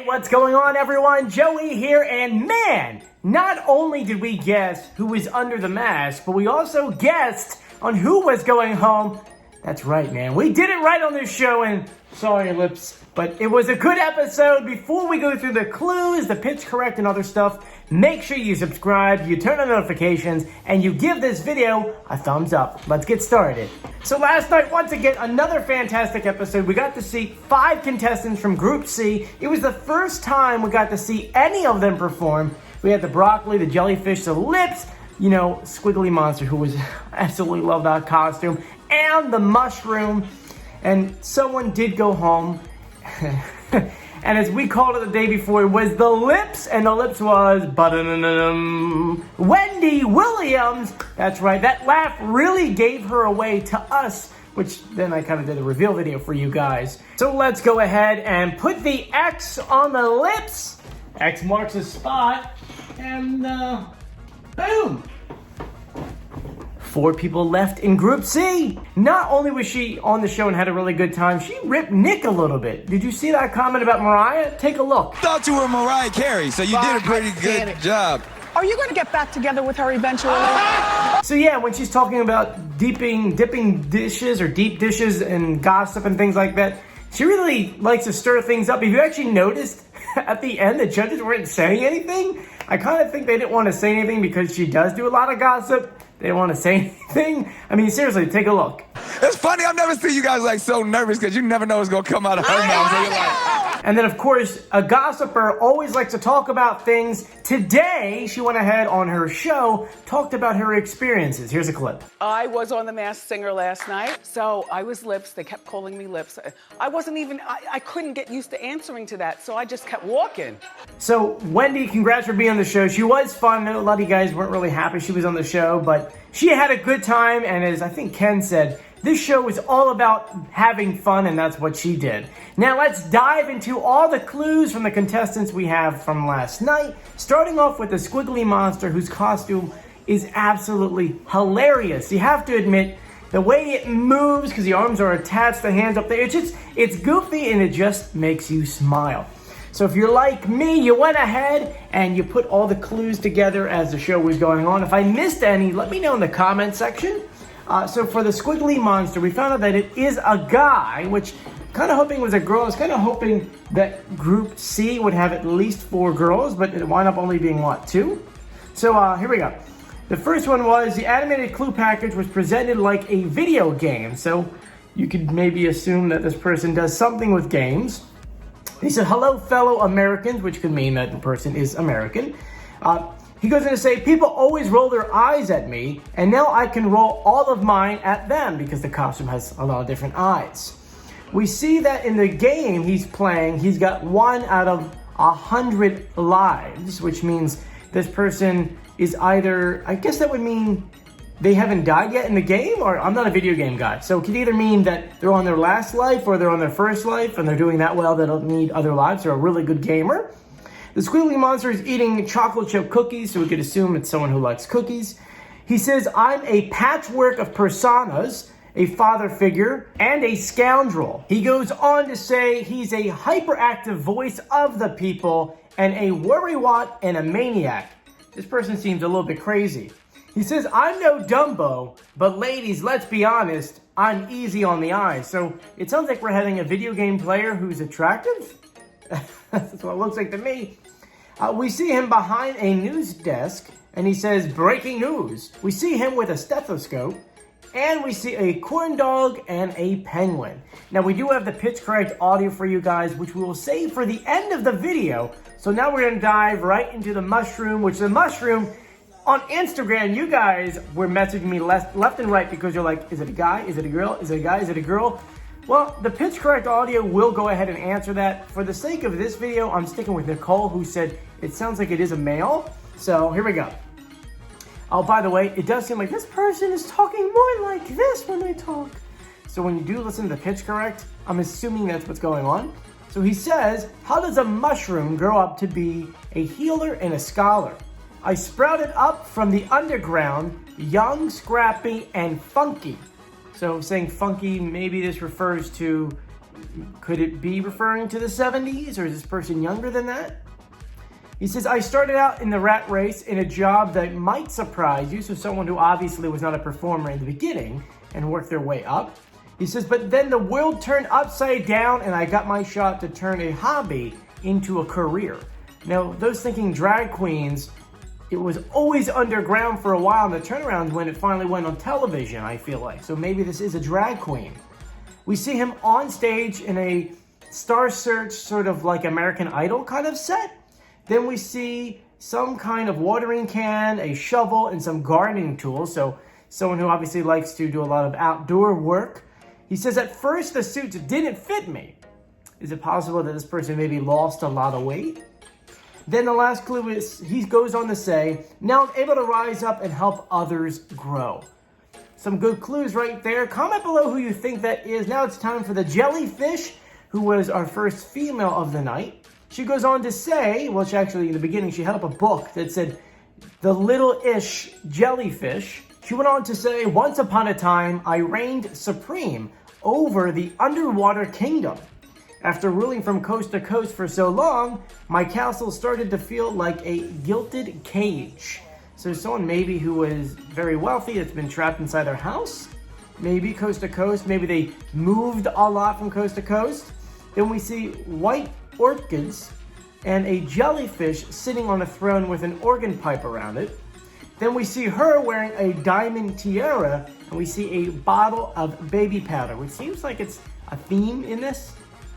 what's going on, everyone? Joey here, and man, not only did we guess who was under the mask, but we also guessed on who was going home. That's right, man. We did it right on this show, and sorry, lips, but it was a good episode. Before we go through the clues, the pitch correct, and other stuff, make sure you subscribe, you turn on notifications, and you give this video a thumbs up. Let's get started. So last night, once again, another fantastic episode. We got to see 5 contestants from Group C. It was the first time we got to see any of them perform. We had the broccoli, the jellyfish, the lips, you know, Squiggly Monster, who was absolutely loved that costume, and the mushroom. And someone did go home. And as we called it the day before, it was the lips, and the lips was Wendy Williams. That's right, that laugh really gave her away to us, which then I kind of did a reveal video for you guys. So let's go ahead and put the X on the lips. X marks the spot, and boom. 4 people left in Group C. Not only was she on the show and had a really good time, she ripped Nick a little bit. Did you see that comment about Mariah? Take a look. I thought you were Mariah Carey, so you did a pretty good job. Are you going to get back together with her eventually? So yeah, when she's talking about dipping dishes or deep dishes and gossip and things like that, she really likes to stir things up. If you actually noticed, at the end, the judges weren't saying anything. I kind of think they didn't want to say anything because she does do a lot of gossip. They don't want to say anything. I mean, seriously, take a look. It's funny, I've never seen you guys like so nervous because you never know what's going to come out of her mouth. So you're like... And then, of course, a gossiper always likes to talk about things. Today, she went ahead on her show, talked about her experiences. Here's a clip. I was on The Masked Singer last night, so I was lips. They kept calling me lips. I couldn't get used to answering to that, so I just kept walking. So, Wendy, congrats for being on the show. She was fun. I know a lot of you guys weren't really happy she was on the show, but she had a good time, and as I think Ken said, this show is all about having fun, and that's what she did. Now let's dive into all the clues from the contestants we have from last night, starting off with the Squiggly Monster, whose costume is absolutely hilarious. You have to admit, the way it moves, because the arms are attached, the hands up there, it's goofy, and it just makes you smile. So if you're like me, you went ahead and you put all the clues together as the show was going on. If I missed any, let me know in the comment section. So for the Squiggly Monster, we found out that it is a guy, which kind of hoping it was a girl. I was kind of hoping that Group C would have at least 4 girls, but it wound up only being, what, 2? So here we go. The first one was the animated clue package was presented like a video game. So you could maybe assume that this person does something with games. He said, hello, fellow Americans, which could mean that the person is American. He goes in to say, people always roll their eyes at me, and now I can roll all of mine at them because the costume has a lot of different eyes. We see that in the game he's playing, he's got 1 out of 100 lives, which means this person is either, I guess that would mean they haven't died yet in the game, or I'm not a video game guy. So it could either mean that they're on their last life or they're on their first life and they're doing that well they don't need other lives. They're a really good gamer. The Squiggly Monster is eating chocolate chip cookies, so we could assume it's someone who likes cookies. He says, I'm a patchwork of personas, a father figure, and a scoundrel. He goes on to say he's a hyperactive voice of the people and a worrywart and a maniac. This person seems a little bit crazy. He says, I'm no Dumbo, but ladies, let's be honest, I'm easy on the eyes. So it sounds like we're having a video game player who's attractive. That's what it looks like to me. We see him behind a news desk, and he says, breaking news. We see him with a stethoscope, and we see a corn dog and a penguin. Now, we do have the pitch correct audio for you guys, which we will save for the end of the video. So now we're going to dive right into the mushroom, which the mushroom, on Instagram, you guys were messaging me left and right because you're like, is it a guy? Is it a girl? Is it a guy? Is it a girl? Well, the pitch correct audio will go ahead and answer that. For the sake of this video, I'm sticking with Nicole, who said it sounds like it is a male. So here we go. Oh, by the way, it does seem like this person is talking more like this when they talk. So when you do listen to the pitch correct, I'm assuming that's what's going on. So he says, how does a mushroom grow up to be a healer and a scholar? I sprouted up from the underground, young, scrappy, and funky. So saying funky, maybe this refers to Could it be referring to the 70s, or is this person younger than that? He says, I started out in the rat race in a job that might surprise you, so someone who obviously was not a performer in the beginning and worked their way up. He says, but then the world turned upside down and I got my shot to turn a hobby into a career. Now, those thinking drag queens, it was always underground for a while, and the turnaround when it finally went on television, I feel like. So maybe this is a drag queen. We see him on stage in a Star Search, sort of like American Idol kind of set. Then we see some kind of watering can, a shovel, and some gardening tools. So someone who obviously likes to do a lot of outdoor work. He says, at first the suits didn't fit me. Is it possible that this person maybe lost a lot of weight? Then the last clue is, he goes on to say, now I'm able to rise up and help others grow. Some good clues right there. Comment below who you think that is. Now it's time for the Jellyfish, who was our first female of the night. She goes on to say, well, she actually, in the beginning, she held up a book that said, The Little-ish Jellyfish. She went on to say, once upon a time, I reigned supreme over the underwater kingdom. After ruling from coast to coast for so long, my castle started to feel like a gilded cage. So someone maybe who was very wealthy that's been trapped inside their house, maybe coast to coast, maybe they moved a lot from coast to coast. Then we see white orchids and a jellyfish sitting on a throne with an organ pipe around it. Then we see her wearing a diamond tiara, and we see a bottle of baby powder, which seems like it's a theme in this.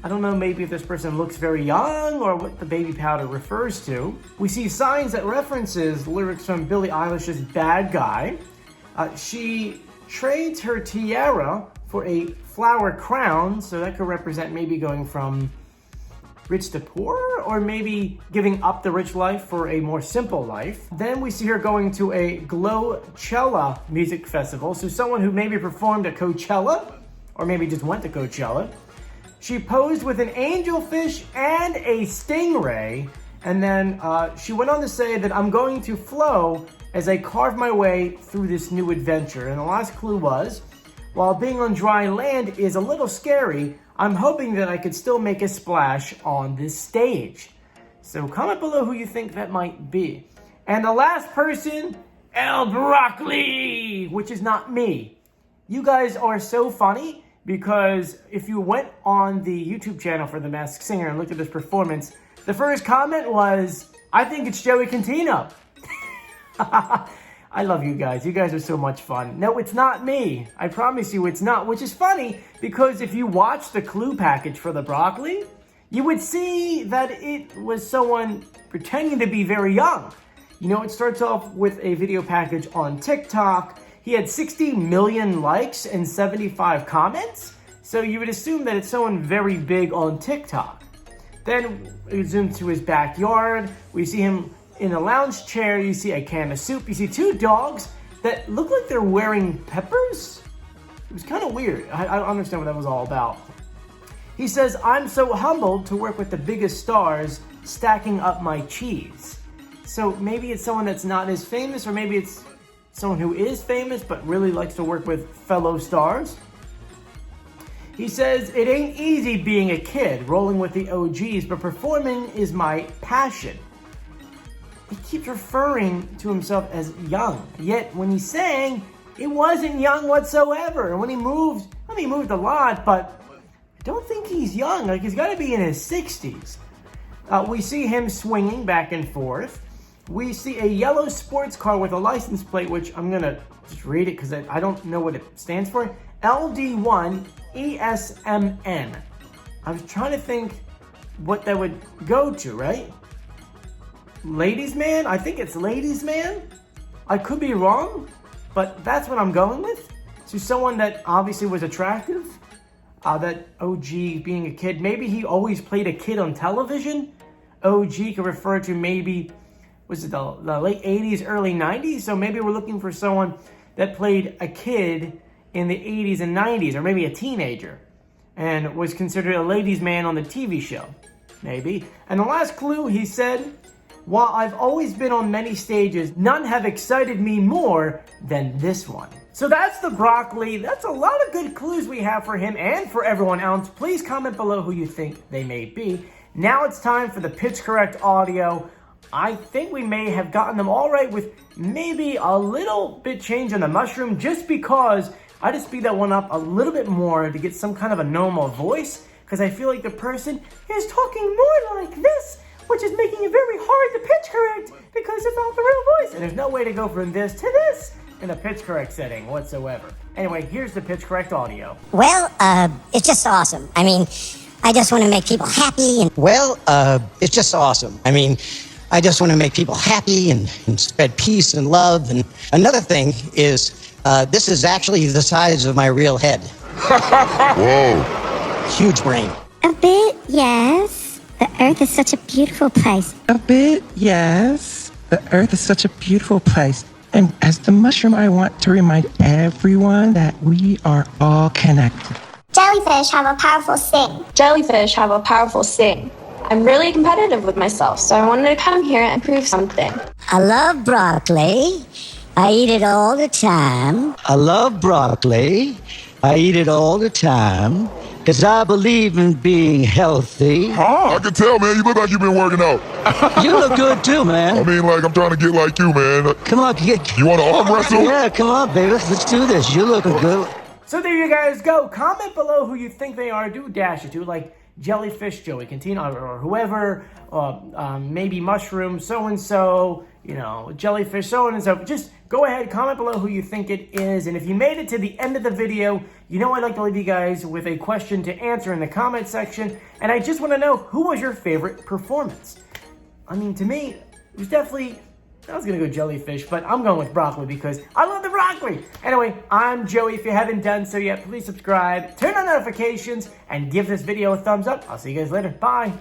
I don't know maybe if this person looks very young or what the baby powder refers to. We see signs that references lyrics from Billie Eilish's Bad Guy. She trades her tiara for a flower crown, so that could represent maybe going from rich to poor, or maybe giving up the rich life for a more simple life. Then we see her going to a Glowchella music festival, so someone who maybe performed at Coachella, or maybe just went to Coachella. She posed with an angelfish and a stingray, and then she went on to say that I'm going to flow as I carve my way through this new adventure. And the last clue was, while being on dry land is a little scary, I'm hoping that I could still make a splash on this stage. So comment below who you think that might be. And the last person, El Broccoli, which is not me. You guys are so funny, because if you went on the YouTube channel for The Masked Singer and looked at this performance, the first comment was, I think it's Joey Cantino. I love you guys. You guys are so much fun. No, it's not me. I promise you it's not. Which is funny, because if you watch the clue package for the broccoli, you would see that it was someone pretending to be very young. You know, it starts off with a video package on TikTok. He had 60 million likes and 75 comments. So you would assume that it's someone very big on TikTok. Then we zoom to his backyard. We see him in a lounge chair. You see a can of soup. You see two dogs that look like they're wearing peppers. It was kind of weird. I don't understand what that was all about. He says, I'm so humbled to work with the biggest stars, stacking up my cheese. So maybe it's someone that's not as famous, or maybe it's someone who is famous but really likes to work with fellow stars. He says, it ain't easy being a kid, rolling with the OGs, but performing is my passion. He keeps referring to himself as young, yet when he sang, it wasn't young whatsoever. And when he moved, he moved a lot, but I don't think he's young. Like, he's got to be in his 60s. We see him swinging back and forth. We see a yellow sports car with a license plate, which I'm going to just read it because I don't know what it stands for. LD1 ESMN. I was trying to think what that would go to, right? Ladies man? I think it's ladies man. I could be wrong, but that's what I'm going with. So someone that obviously was attractive. That OG being a kid. Maybe he always played a kid on television. OG could refer to maybe, was it the late 80s, early 90s? So maybe we're looking for someone that played a kid in the 80s and 90s, or maybe a teenager, and was considered a ladies' man on the TV show. Maybe. And the last clue, he said, while I've always been on many stages, none have excited me more than this one. So that's the broccoli. That's a lot of good clues we have for him and for everyone else. Please comment below who you think they may be. Now it's time for the pitch correct audio. I think we may have gotten them all right with maybe a little bit change on the mushroom, just because I just speed that one up a little bit more to get some kind of a normal voice, because I feel like the person is talking more like this, which is making it very hard to pitch correct because it's not the real voice. And there's no way to go from this to this in a pitch correct setting whatsoever. Anyway, here's the pitch correct audio. Well, it's just awesome. I mean, I just want to make people happy and... Well, it's just awesome. I mean, I just want to make people happy and spread peace and love. And another thing is, this is actually the size of my real head. Whoa. Huge brain. A bit, yes. The Earth is such a beautiful place. A bit, yes. The Earth is such a beautiful place. And as the mushroom, I want to remind everyone that we are all connected. Jellyfish have a powerful sting. Jellyfish have a powerful sting. I'm really competitive with myself, so I wanted to come here and prove something. I love broccoli. I eat it all the time. I love broccoli. I eat it all the time. Because I believe in being healthy. I can tell, man. You look like you've been working out. You look good too, man. I mean, like, I'm trying to get like you, man. Come on, get... You want to arm wrestle? Yeah, come on, baby. Let's do this. You're looking good. So there you guys go. Comment below who you think they are. Do dash it to, like Jellyfish, Joey Cantina, or whoever, maybe Mushroom, so-and-so, you know, Jellyfish, so-and-so. Just go ahead, comment below who you think it is. And if you made it to the end of the video, you know I'd like to leave you guys with a question to answer in the comment section. And I just want to know, who was your favorite performance? I mean, to me, it was definitely... I was going to go Jellyfish, but I'm going with broccoli because I love the broccoli. Anyway, I'm Joey. If you haven't done so yet, please subscribe, turn on notifications, and give this video a thumbs up. I'll see you guys later. Bye.